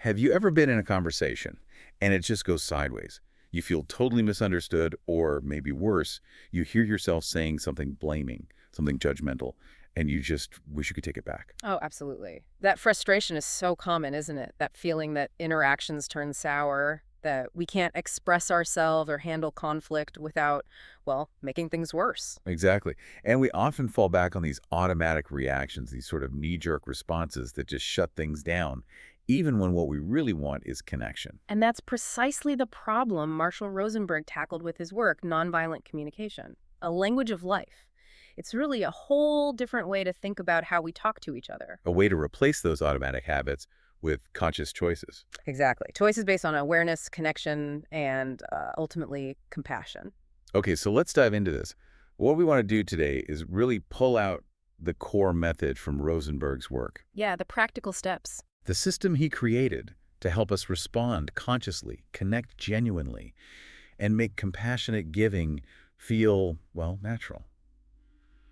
Have you ever been in a conversation and it just goes sideways? You feel totally misunderstood, or maybe worse, you hear yourself saying something blaming, something judgmental, and you just wish you could take it back. Oh, absolutely. That frustration is so common, isn't it? That feeling that interactions turn sour, that we can't express ourselves or handle conflict without, well, making things worse. Exactly. And we often fall back on these automatic reactions, these sort of knee-jerk responses that just shut things down, even when what we really want is connection. And that's precisely the problem Marshall Rosenburg tackled with his work, Nonviolent Communication, a language of life. It's really a whole different way to think about how we talk to each other. A way to replace those automatic habits with conscious choices. Exactly. Choices based on awareness, connection, and ultimately compassion. Okay, so let's dive into this. What we want to do today is really pull out the core method from Rosenberg's work, Yeah, the practical steps. the system he created to help us respond consciously, connect genuinely, and make compassionate giving feel, well, natural.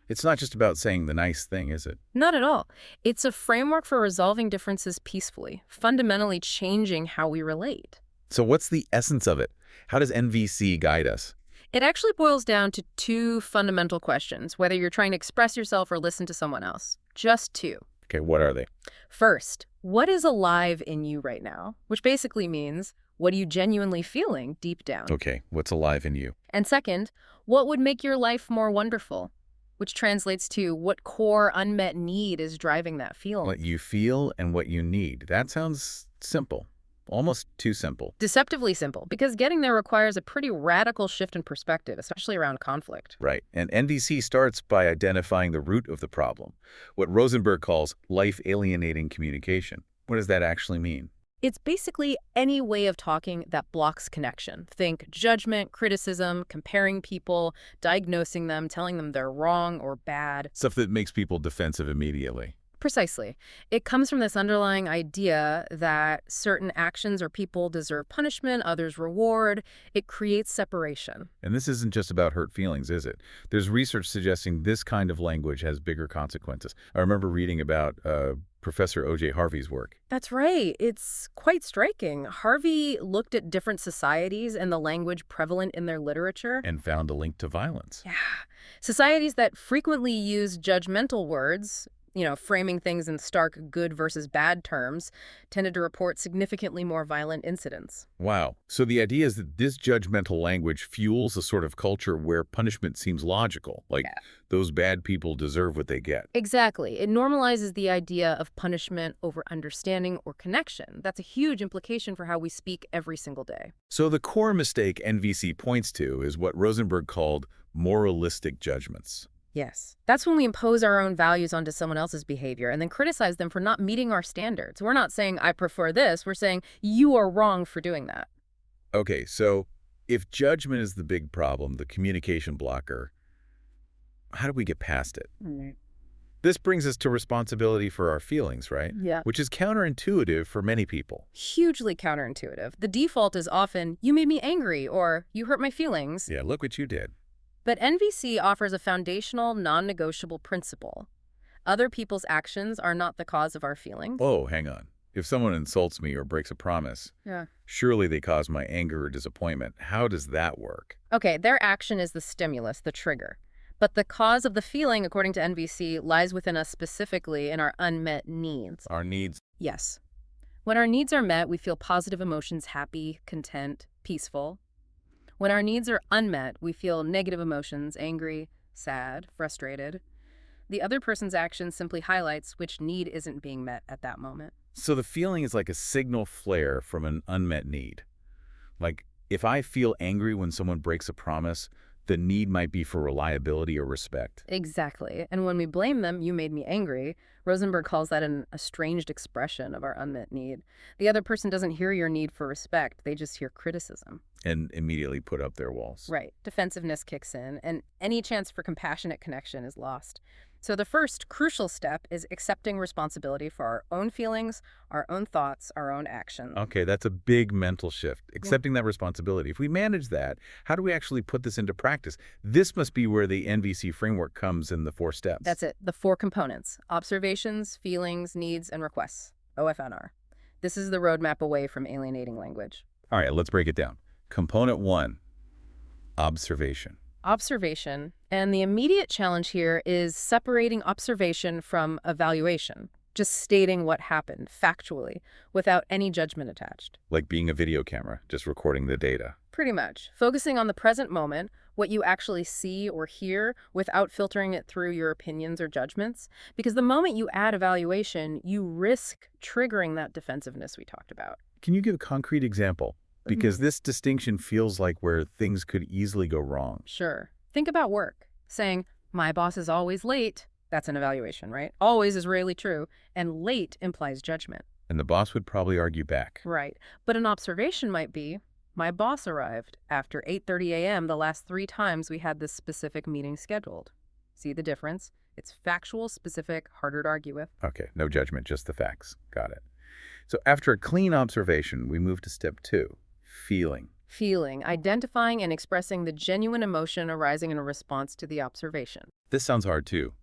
It's not just about saying the nice thing, is it? Not at all. It's a framework for resolving differences peacefully, fundamentally changing how we relate. So what's the essence of it? How does NVC guide us? It actually boils down to two fundamental questions, whether you're trying to express yourself or listen to someone else. Just two. Okay, what are they? First, what is alive in you right now? Which basically means, what are you genuinely feeling deep down? Okay, what's alive in you? And second, what would make your life more wonderful? Which translates to what core unmet need is driving that feeling. What you feel and what you need. That sounds simple. Almost too simple. Deceptively simple, because getting there requires a pretty radical shift in perspective, especially around conflict. Right. And NVC starts by identifying the root of the problem, what Rosenberg calls life-alienating communication. What does that actually mean? It's basically any way of talking that blocks connection. Think judgment, criticism, comparing people, diagnosing them, telling them they're wrong or bad. Stuff that makes people defensive immediately. Precisely. It comes from this underlying idea that certain actions or people deserve punishment, others reward. It creates separation. And this isn't just about hurt feelings, is it? There's research suggesting this kind of language has bigger consequences. I remember reading about Professor O.J. Harvey's work. That's right. It's quite striking. Harvey looked at different societies and the language prevalent in their literature. And found a link to violence. Yeah. Societies that frequently use judgmental words, framing things in stark good versus bad terms, tended to report significantly more violent incidents. Wow. So the idea is that this judgmental language fuels a sort of culture where punishment seems logical, like those bad people deserve what they get. Exactly. It normalizes the idea of punishment over understanding or connection. That's a huge implication for how we speak every single day. So the core mistake NVC points to is what Rosenberg called moralistic judgments. Yes. That's when we impose our own values onto someone else's behavior and then criticize them for not meeting our standards. We're not saying, I prefer this. We're saying, you are wrong for doing that. Okay, so if judgment is the big problem, the communication blocker, how do we get past it? This brings us to responsibility for our feelings, right? Yeah. Which is counterintuitive for many people. Hugely counterintuitive. The default is often, you made me angry, or you hurt my feelings. Yeah, look what you did. But NVC offers a foundational, non-negotiable principle. Other people's actions are not the cause of our feelings. Oh, hang on. If someone insults me or breaks a promise, surely they cause my anger or disappointment. How does that work? Okay, their action is the stimulus, the trigger. But the cause of the feeling, according to NVC, lies within us specifically in our unmet needs. Our needs. Yes. When our needs are met, we feel positive emotions, happy, content, peaceful. When our needs are unmet, we feel negative emotions, angry, sad, frustrated. The other person's action simply highlights which need isn't being met at that moment. So the feeling is like a signal flare from an unmet need. Like, if I feel angry when someone breaks a promise, the need might be for reliability or respect. Exactly. And when we blame them, you made me angry, Rosenberg calls that an estranged expression of our unmet need. The other person doesn't hear your need for respect. They just hear criticism. And immediately put up their walls. Right. Defensiveness kicks in, and any chance for compassionate connection is lost. So the first crucial step is accepting responsibility for our own feelings, our own thoughts, our own actions. Okay, that's a big mental shift, accepting that responsibility. If we manage that, how do we actually put this into practice? This must be where the NVC framework comes in the 4 steps. That's it. The 4 components: observations, feelings, needs, and requests. OFNR. This is the roadmap away from alienating language. All right, let's break it down. Component 1, observation. Observation, and the immediate challenge here is separating observation from evaluation, just stating what happened factually without any judgment attached. Like being a video camera, just recording the data. Pretty much. Focusing on the present moment, what you actually see or hear without filtering it through your opinions or judgments. Because the moment you add evaluation, you risk triggering that defensiveness we talked about. Can you give a concrete example? Because this distinction feels like where things could easily go wrong. Sure. Think about work. Saying, my boss is always late. That's an evaluation, right? Always is rarely true, and late implies judgment. And the boss would probably argue back. Right. But an observation might be, my boss arrived after 8:30 a.m. the last 3 times we had this specific meeting scheduled. See the difference? It's factual, specific, harder to argue with. Okay, no judgment, just the facts. Got it. So after a clean observation, we move to step 2, feeling. Feeling, identifying and expressing the genuine emotion arising in a response to the observation. This sounds hard too.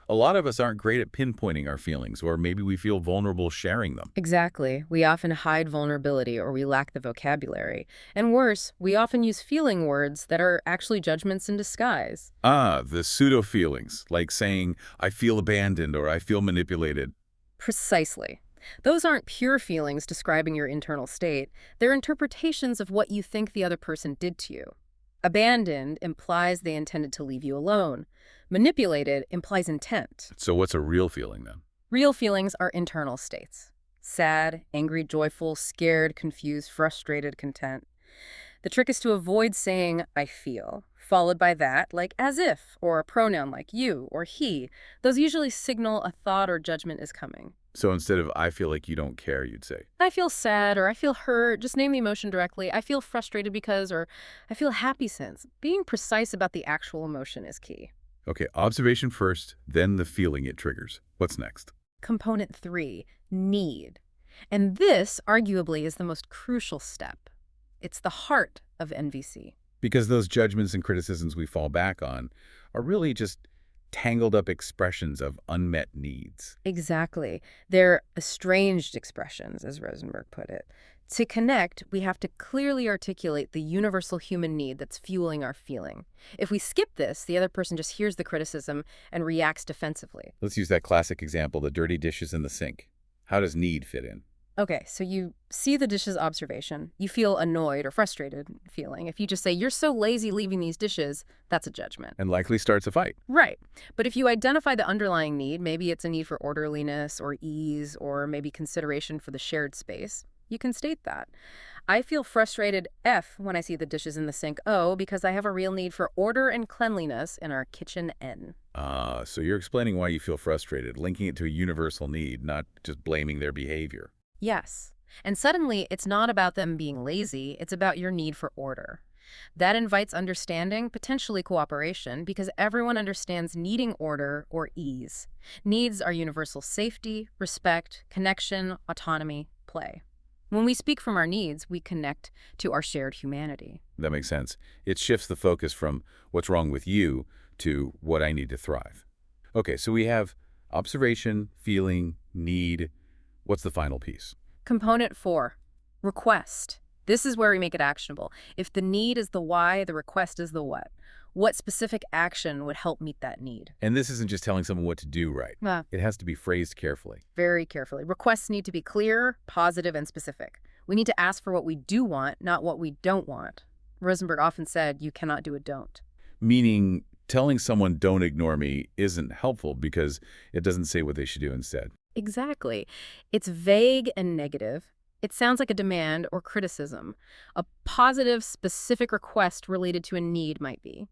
A lot of us aren't great at pinpointing our feelings, or maybe we feel vulnerable sharing them. Exactly. We often hide vulnerability or we lack the vocabulary. And worse, we often use feeling words that are actually judgments in disguise. Ah, the pseudo feelings, like saying, I feel abandoned or I feel manipulated. Precisely. Those aren't pure feelings describing your internal state. They're interpretations of what you think the other person did to you. Abandoned implies they intended to leave you alone. Manipulated implies intent. So what's a real feeling then? Real feelings are internal states. Sad, angry, joyful, scared, confused, frustrated, content. The trick is to avoid saying, I feel, followed by that, like as if, or a pronoun like you or he. Those usually signal a thought or judgment is coming. So instead of I feel like you don't care, you'd say, I feel sad, or I feel hurt. Just name the emotion directly. I feel frustrated because, or I feel happy since. Being precise about the actual emotion is key. okay, observation first, then the feeling it triggers. What's next? Component 3, need. And this, arguably, is the most crucial step. It's the heart of NVC. Because those judgments and criticisms we fall back on are really just tangled up expressions of unmet needs. Exactly. They're estranged expressions, as Rosenburg put it. To connect, we have to clearly articulate the universal human need that's fueling our feeling. If we skip this, the other person just hears the criticism and reacts defensively. Let's use that classic example, the dirty dishes in the sink. How does need fit in? Okay, so you see the dishes observation. You feel annoyed or frustrated feeling. If you just say, you're so lazy leaving these dishes, that's a judgment. And likely starts a fight. Right. But if you identify the underlying need, maybe it's a need for orderliness or ease or maybe consideration for the shared space, you can state that. I feel frustrated F when I see the dishes in the sink O because I have a real need for order and cleanliness in our kitchen N. So you're explaining why you feel frustrated, linking it to a universal need, not just blaming their behavior. Yes. And suddenly, it's not about them being lazy, it's about your need for order. That invites understanding, potentially cooperation, because everyone understands needing order or ease. Needs are universal safety, respect, connection, autonomy, play. When we speak from our needs, we connect to our shared humanity. That makes sense. It shifts the focus from what's wrong with you to what I need to thrive. Okay, so we have observation, feeling, need. What's the final piece? Component 4, request. This is where we make it actionable. If the need is the why, the request is the what. What specific action would help meet that need? And this isn't just telling someone what to do right. It has to be phrased carefully. Very carefully. Requests need to be clear, positive, and specific. We need to ask for what we do want, not what we don't want. Rosenburg often said, you cannot do a don't. Meaning, telling someone don't ignore me isn't helpful because it doesn't say what they should do instead. Exactly. It's vague and negative. It sounds like a demand or criticism. A positive, specific request related to a need might be.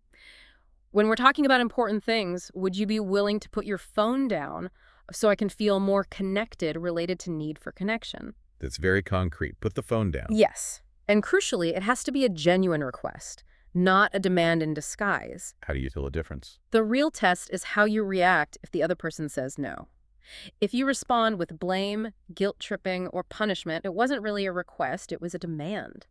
When we're talking about important things, would you be willing to put your phone down so I can feel more connected related to need for connection? That's very concrete. Put the phone down. Yes. And crucially, it has to be a genuine request, not a demand in disguise. How do you tell the difference? The real test is how you react if the other person says no. If you respond with blame, guilt-tripping, or punishment, it wasn't really a request, it was a demand.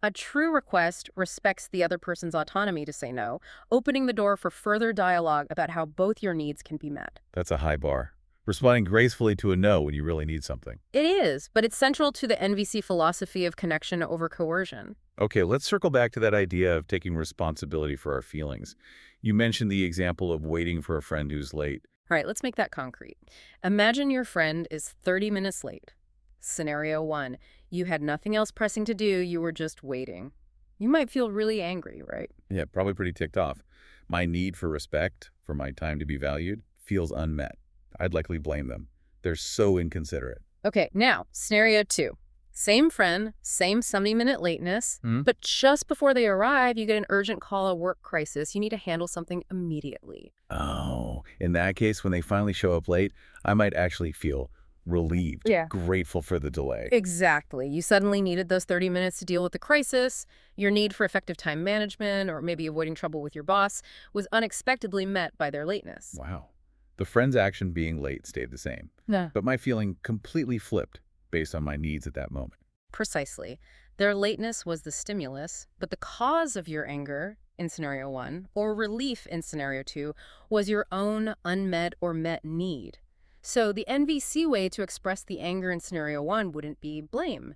A true request respects the other person's autonomy to say no, opening the door for further dialogue about how both your needs can be met. That's a high bar. Responding gracefully to a no when you really need something. It is, but it's central to the NVC philosophy of connection over coercion. Okay, let's circle back to that idea of taking responsibility for our feelings. You mentioned the example of waiting for a friend who's late. All right, let's make that concrete. Imagine your friend is 30 minutes late. Scenario 1. You had nothing else pressing to do, you were just waiting. You might feel really angry, right? Yeah, probably pretty ticked off. My need for respect, for my time to be valued, feels unmet. I'd likely blame them. They're so inconsiderate. Okay, now, scenario 2. Same friend, same 70-minute lateness, but just before they arrive, you get an urgent call, a work crisis. You need to handle something immediately. Oh, in that case, when they finally show up late, I might actually feel relieved, Yeah. grateful for the delay. Exactly. You suddenly needed those 30 minutes to deal with the crisis. Your need for effective time management, or maybe avoiding trouble with your boss, was unexpectedly met by their lateness. Wow. The friend's action being late stayed the same, Yeah. but my feeling completely flipped based on my needs at that moment. Precisely. Their lateness was the stimulus, but the cause of your anger in scenario 1, or relief in scenario 2, was your own unmet or met need. So the NVC way to express the anger in scenario 1 wouldn't be blame.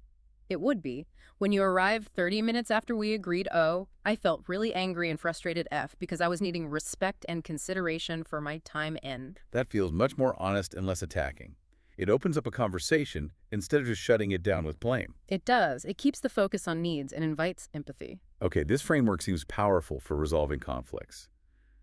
It would be, when you arrived 30 minutes after we agreed, oh, I felt really angry and frustrated F because I was needing respect and consideration for my time N. That feels much more honest and less attacking. It opens up a conversation instead of just shutting it down with blame. It does. It keeps the focus on needs and invites empathy. Okay, this framework seems powerful for resolving conflicts.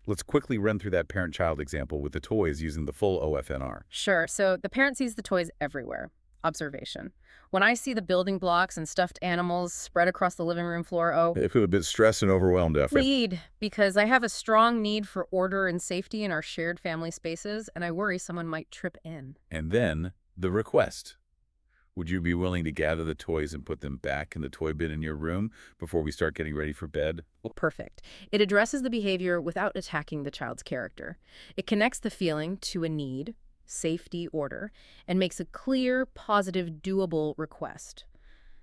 Let's quickly run through that parent-child example with the toys using the full OFNR. Sure. So the parent sees the toys everywhere. Observation. When I see the building blocks and stuffed animals spread across the living room floor, oh, I feel a bit stressed and overwhelmed after. lead, because I have a strong need for order and safety in our shared family spaces, and I worry someone might trip in. And then, the request. Would you be willing to gather the toys and put them back in the toy bin in your room before we start getting ready for bed? Perfect. It addresses the behavior without attacking the child's character. It connects the feeling to a need, safety, order, and makes a clear, positive, doable request.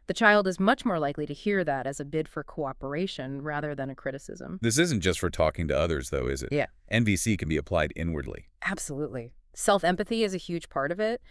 The child is much more likely to hear that as a bid for cooperation rather than a criticism. This isn't just for talking to others, though, is it? Yeah. NVC can be applied inwardly. Absolutely. Self-empathy is a huge part of it.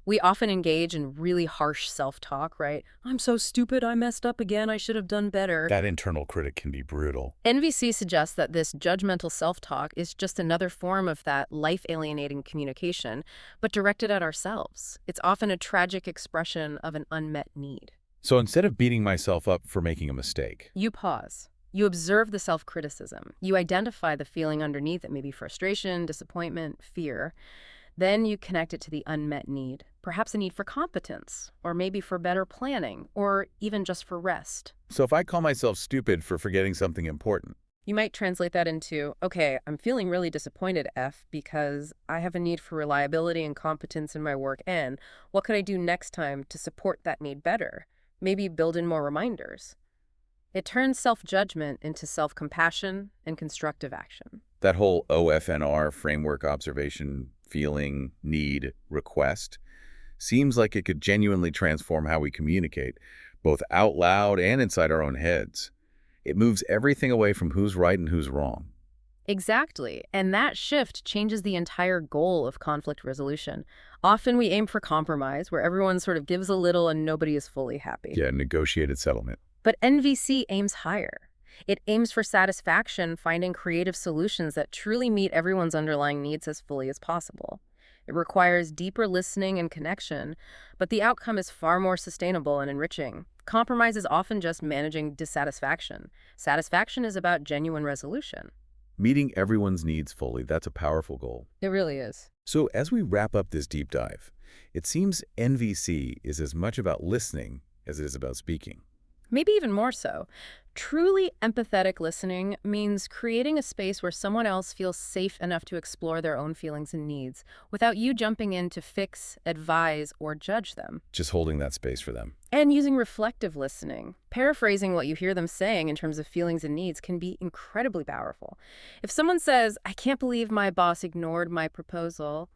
We often engage in really harsh self-talk, right? I'm so stupid, I messed up again, I should have done better. That internal critic can be brutal. NVC suggests that this judgmental self-talk is just another form of that life-alienating communication, but directed at ourselves. It's often a tragic expression of an unmet need. So instead of beating myself up for making a mistake, You pause. You observe the self-criticism. You identify the feeling underneath it, maybe frustration, disappointment, fear. Then you connect it to the unmet need, perhaps a need for competence, or maybe for better planning, or even just for rest. so if I call myself stupid for forgetting something important, You might translate that into, okay, I'm feeling really disappointed, F, because I have a need for reliability and competence in my work, N. What could I do next time to support that need better? Maybe build in more reminders. It turns self-judgment into self-compassion and constructive action. that whole OFNR framework, observation, feeling, need, request, seems like it could genuinely transform how we communicate, both out loud and inside our own heads. It moves everything away from who's right and who's wrong. Exactly. And that shift changes the entire goal of conflict resolution. Often we aim for compromise, where everyone sort of gives a little and nobody is fully happy. Yeah, negotiated settlement. But NVC aims higher. It aims for satisfaction, finding creative solutions that truly meet everyone's underlying needs as fully as possible. It requires deeper listening and connection, but the outcome is far more sustainable and enriching. Compromise is often just managing dissatisfaction. Satisfaction is about genuine resolution. Meeting everyone's needs fully, that's a powerful goal. It really is. So as we wrap up this deep dive, it seems NVC is as much about listening as it is about speaking. Maybe even more so. Truly empathetic listening means creating a space where someone else feels safe enough to explore their own feelings and needs without you jumping in to fix, advise, or judge them. Just holding that space for them. And using reflective listening, paraphrasing what you hear them saying in terms of feelings and needs can be incredibly powerful. If someone says, I can't believe my boss ignored my proposal,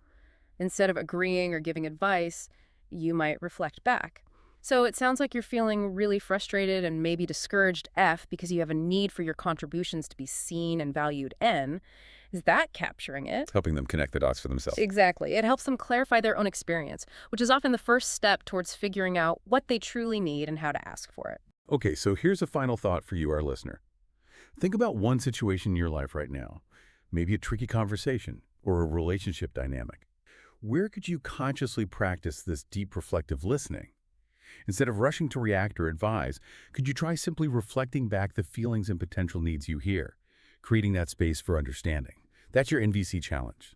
instead of agreeing or giving advice, you might reflect back. So it sounds like you're feeling really frustrated and maybe discouraged, F, because you have a need for your contributions to be seen and valued, N. Is that capturing it? It's helping them connect the dots for themselves. Exactly. It helps them clarify their own experience, which is often the first step towards figuring out what they truly need and how to ask for it. Okay, so here's a final thought for you, our listener. Think about one situation in your life right now, maybe a tricky conversation or a relationship dynamic. Where could you consciously practice this deep reflective listening? Instead of rushing to react or advise, could you try simply reflecting back the feelings and potential needs you hear, creating that space for understanding? That's your NVC challenge.